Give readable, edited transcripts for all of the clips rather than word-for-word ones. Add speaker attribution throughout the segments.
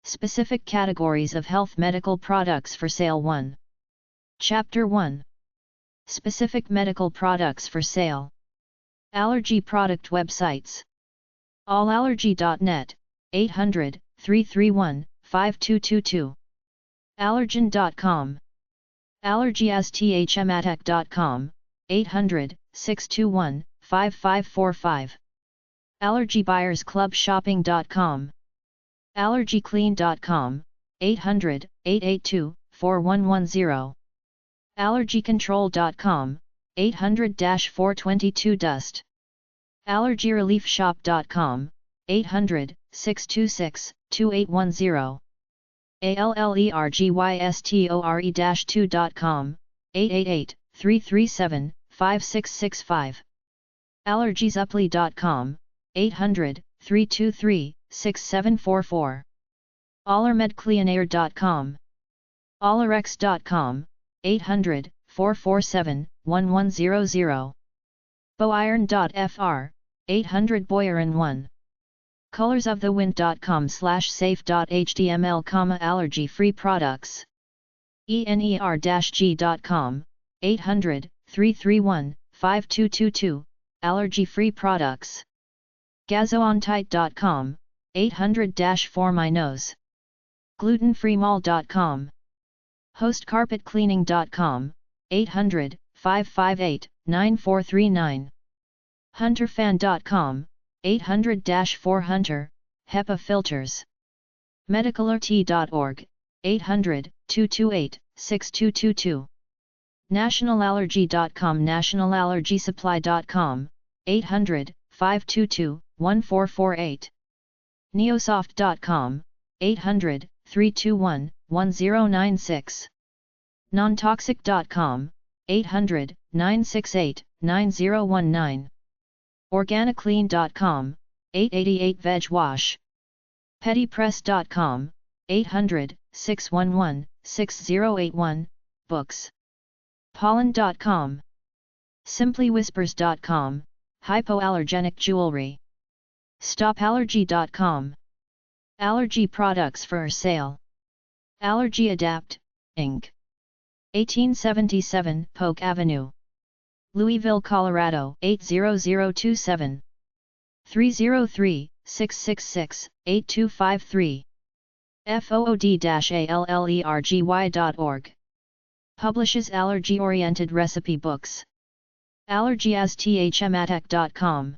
Speaker 1: Specific categories of health medical products for sale 1. Chapter 1. Specific medical products for sale. Allergy product websites. Allallergy.net, 800-331-5222. Allergen.com. Allergyasthmatic.com, 800-621-5545. AllergyBuyersClubShopping.com. AllergyClean.com, 800-882-4110. AllergyControl.com, 800-422-DUST. AllergyReliefShop.com, 800-626-2810. AllergyStore-2.com, 888-337-5665. AllergySupply.com, 800-323-6744. AllerMedCleanair.com. Allerex.com, 800-447-1100. Boiron.fr, 800-Boiron1. Colorsofthewind.com/safe.html, allergy-free products. ENER-G.com, 800-331-5222, allergy-free products. Gazoontight.com, 800-4MyNose. Glutenfreemall.com. HostCarpetCleaning.com, 800-558-9439. HunterFan.com, 800-4Hunter, HEPA filters. Medical-RT.org, 800-228-6222. NationalAllergy.com, NationalAllergySupply.com, 800-522-1448. Neosoft.com, 800-321-1096. Nontoxic.com, 800-968-9019. Organiclean.com, 888 Veg Wash. Pettypress.com, 800-611-6081, books. Pollen.com. Simplywhispers.com, hypoallergenic jewelry. StopAllergy.com. Allergy products for sale. Allergy Adapt, Inc. 1877 Polk Avenue, Louisville, Colorado 80027. 303-666-8253. FOOD-ALLERGY.org. Publishes allergy-oriented recipe books. Allergyasthmatic.com.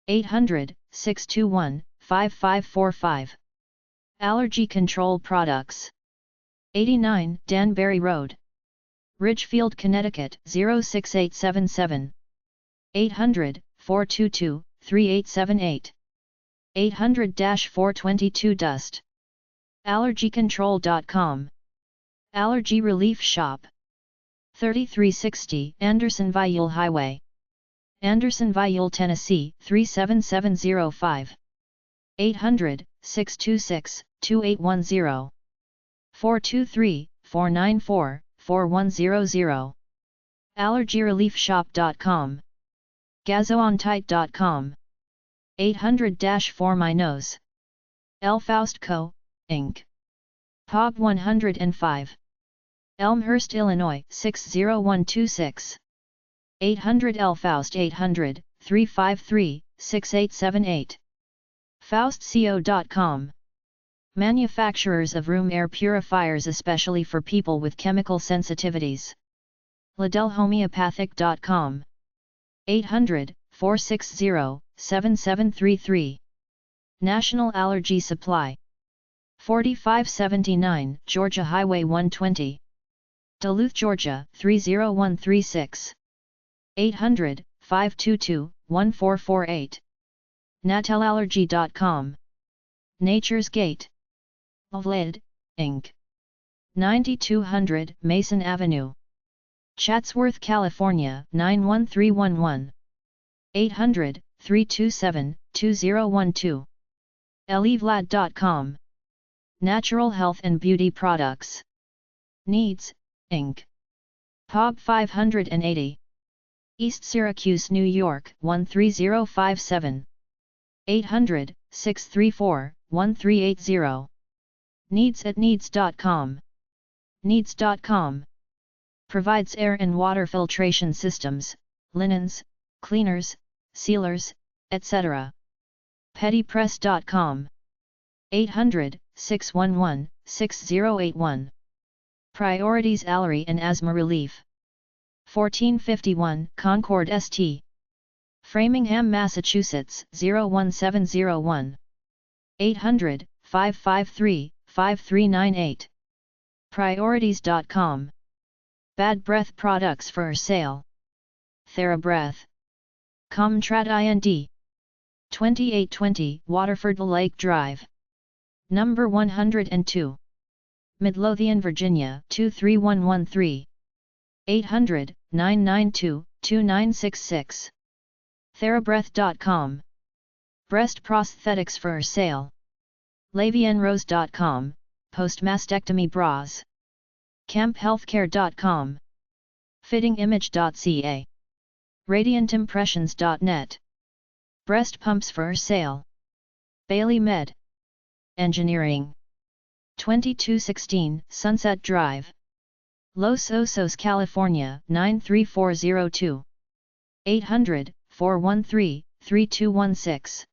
Speaker 1: 800-621-5545. Allergy Control Products. 89 Danbury Road, Ridgefield, Connecticut 06877. 800-422-3878. 800-422-DUST. AllergyControl.com. Allergy Relief Shop. 3360 Andersonville Highway, Andersonville, Tennessee 37705. 800-626-2810. 423-494-4100. AllergyReliefShop.com. Gazoontight.com. 800-4MyNose. Elfaust Co., Inc. Pog 105. Elmhurst, Illinois 60126. 800 Elfaust 800-353-6878. FaustCO.com. Manufacturers of room air purifiers especially for people with chemical sensitivities. LiddellHomeopathic.com. 800-460-7733. National Allergy Supply. 4579 Georgia Highway 120. Duluth, Georgia 30136. 800-522-1448. Natelallergy.com. Nature's Gate. Ovled, Inc. 9200 Mason Avenue, Chatsworth, California 91311. 800-327-2012. Elevlad.com. Natural Health and Beauty Products. Needs, Inc. Pog 580. East Syracuse, New York 13057. 800-634-1380. Needs at needs.com. Needs.com provides air and water filtration systems, linens, cleaners, sealers, etc. Pettypress.com. 800-611-6081. Priorities Allergy and Asthma Relief. 1451 Concord St. Framingham, Massachusetts 01701. 800-553-5398. Priorities.com. Bad breath products for sale. TheraBreath. Comtrat IND. 2820 Waterford Lake Drive. Number 102. Midlothian, Virginia 23113. 800-992-2966. TheraBreath.com. Breast prosthetics for sale. Lavienrose.com, post-mastectomy bras. CampHealthcare.com. Fittingimage.ca. RadiantImpressions.net. Breast pumps for sale. Bailey Med. Engineering. 2216 Sunset Drive. Los Osos, California 93402. 800-413-3216.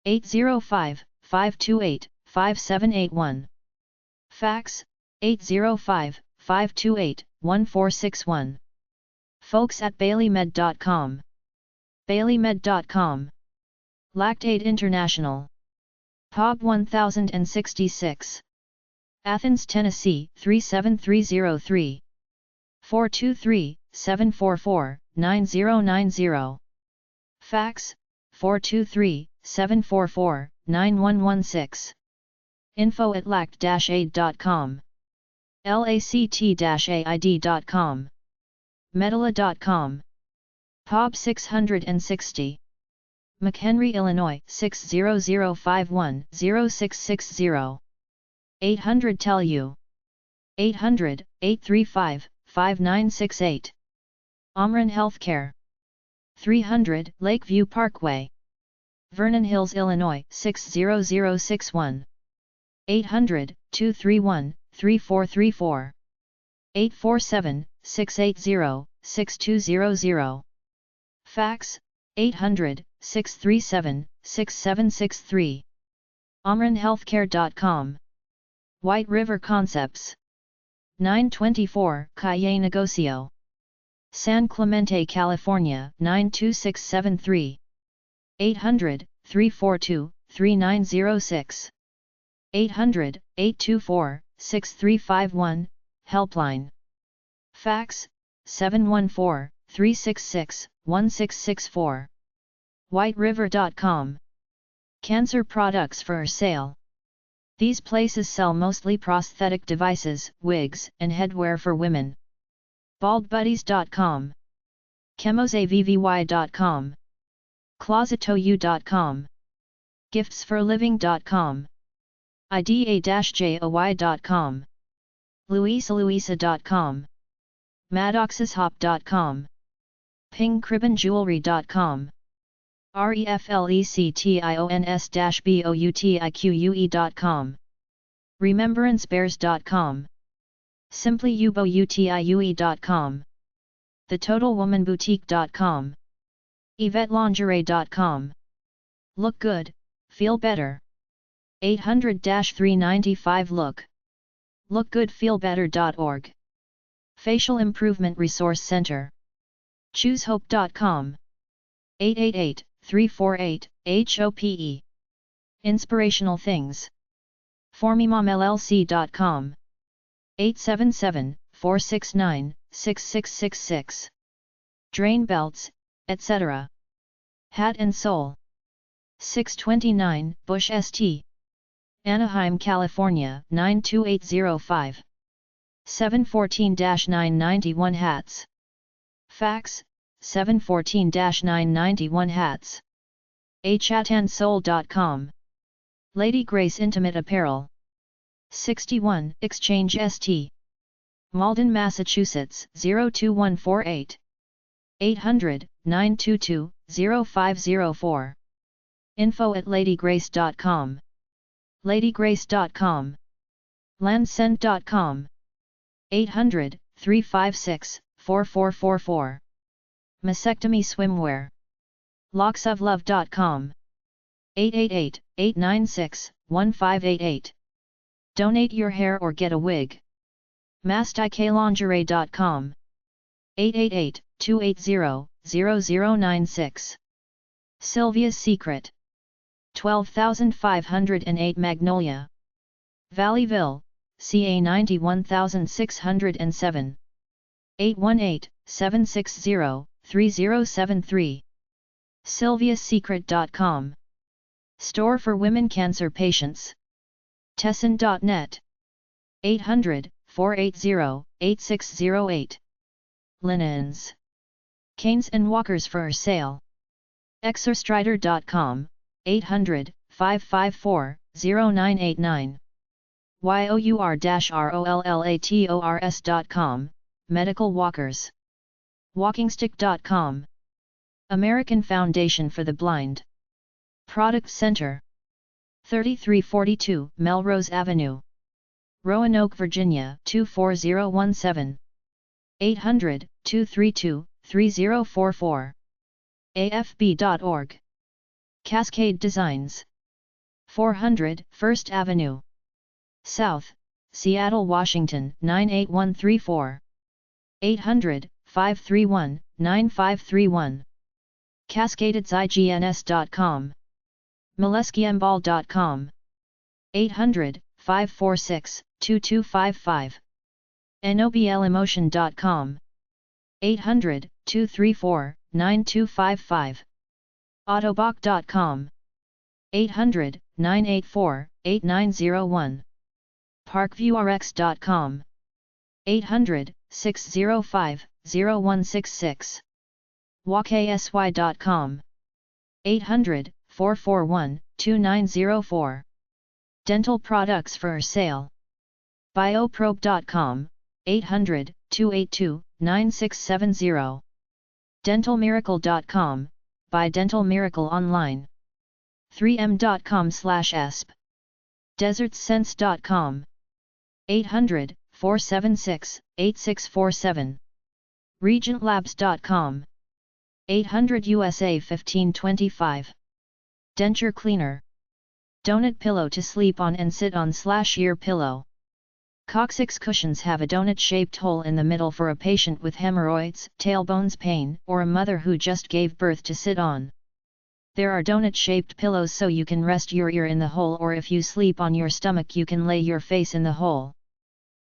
Speaker 1: 805-528-5781. Fax, 805-528-1461. Folks at BaileyMed.com. BaileyMed.com. Lactate International. POB 1066. Athens, Tennessee 37303. 423-744-9090. Fax, 423-744-9116. info@lact-aid.com. lact-aid.com. Medela.com. POB 660. McHenry, Illinois 60051-0660. 800 Tell You. 800-835-5968. Omron Healthcare. 300 Lakeview Parkway. Vernon Hills, Illinois 60061. 800-231-3434. 847-680-6200. Fax, 800-637-6763. OmronHealthcare.com. White River Concepts. 924 Calle Negocio. San Clemente, California 92673. 800-342-3906. 800-824-6351, Helpline. Fax, 714-366-1664. WhiteRiver.com. Cancer products for sale. These places sell mostly prosthetic devices, wigs, and headwear for women. BaldBuddies.com. ChemosAVVY.com. ClosetOU.com. GiftsForLiving.com. IDA-JOY.com. LuisaLuisa.com. MaddoxesHop.com. PingCribbonJewelry.com. REFLECTIONS-BOUTIQUE.com. RemembranceBears.com. SimplyUBOUTIUE.com. TheTotalWomanBoutique.com. YvetteLingerie.com. Look good, feel better. 800-395-LOOK. LookGoodFeelBetter.org. Facial Improvement Resource Center. ChooseHope.com. 888-348-HOPE. Inspirational Things. ForMeMomLLC.com. 877-469-6666. Drain belts, etc. Hat and Soul. 629 Bush St. Anaheim, California 92805. 714-991 hats. Fax, 714-991 hats. HatandSoul.com. Lady Grace Intimate Apparel. 61 Exchange St. Malden, Massachusetts 02148. 800-922-0504. info@ladygrace.com. ladygrace.com. Landscent.com 800-356-4444 Mastectomy Swimwear Locksoflove.com 888-896-1588 Donate your hair or get a wig. MastiKLingerie.com 888-280-0096 Sylvia's Secret 12508 Magnolia Valleyville, CA 91607 818-760-3073 SylviaSecret.com Store for Women Cancer Patients Tessin.net 800-480-8608 Linens Canes and Walkers for sale Exerstrider.com 800-554-0989 YOUR-ROLLATORS.com Medical Walkers WalkingStick.com American Foundation for the Blind Product Center 3342 Melrose Avenue Roanoke, Virginia 24017 800-232-3044 AFB.org Cascade Designs 400 First Avenue South, Seattle, Washington 98134 800-531-9531 CascadedIGNS.com Moleskine.com 800-546-2255 NOBLemotion.com 800-234-9255 Autobach.com 800-984-8901 ParkviewRx.com 800-605-0166 WalkASY.com 800-441-2904 Dental Products for Sale Bioprobe.com 800-282-9670 DentalMiracle.com Buy Dental Miracle online 3m.com/esp DesertSense.com 800-476-8647 RegentLabs.com 800 USA 1525 Denture Cleaner Donut Pillow to sleep on and sit on /ear pillow Coccyx cushions have a donut-shaped hole in the middle for a patient with hemorrhoids, tailbones pain, or a mother who just gave birth to sit on. There are donut-shaped pillows so you can rest your ear in the hole, or if you sleep on your stomach you can lay your face in the hole.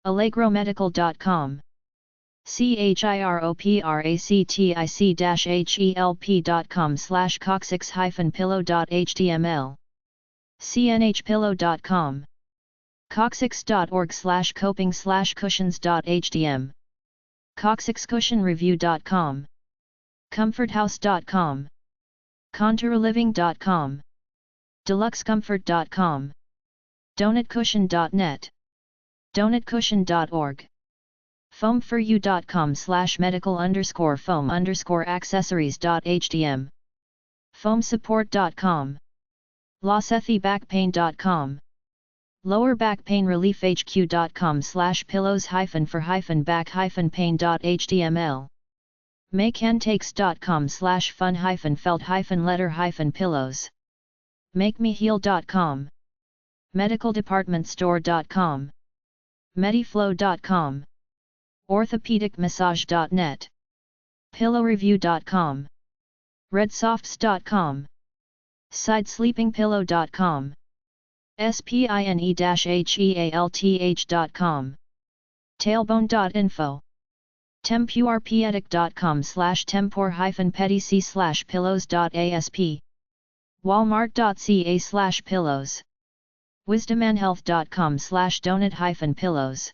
Speaker 1: AllegroMedical.com CHIROPRACTIC-help.com/coccyx-pillow.html cnhpillow.com coccyx.org/coping/cushions.htm coccyxcushionreview.com comforthouse.com contourliving.com deluxecomfort.com donutcushion.net donutcushion.org foam4u.com/medical_foam_accessories.htm foamsupport.com lossethybackpain.com Lower Back Pain Relief HQ.com/pillows-for-back-pain.html makeandtakes.com/fun-felt-leather-pillows makemeheal.com medicaldepartmentstore.com mediflow.com orthopedicmassage.net pillowreview.com redsofts.com sidesleepingpillow.com spine-health.com tailbone.info tempurpedic.com/tempor-pedic/pillows.asp walmart.ca/pillows wisdomanhealth.com/donut-pillows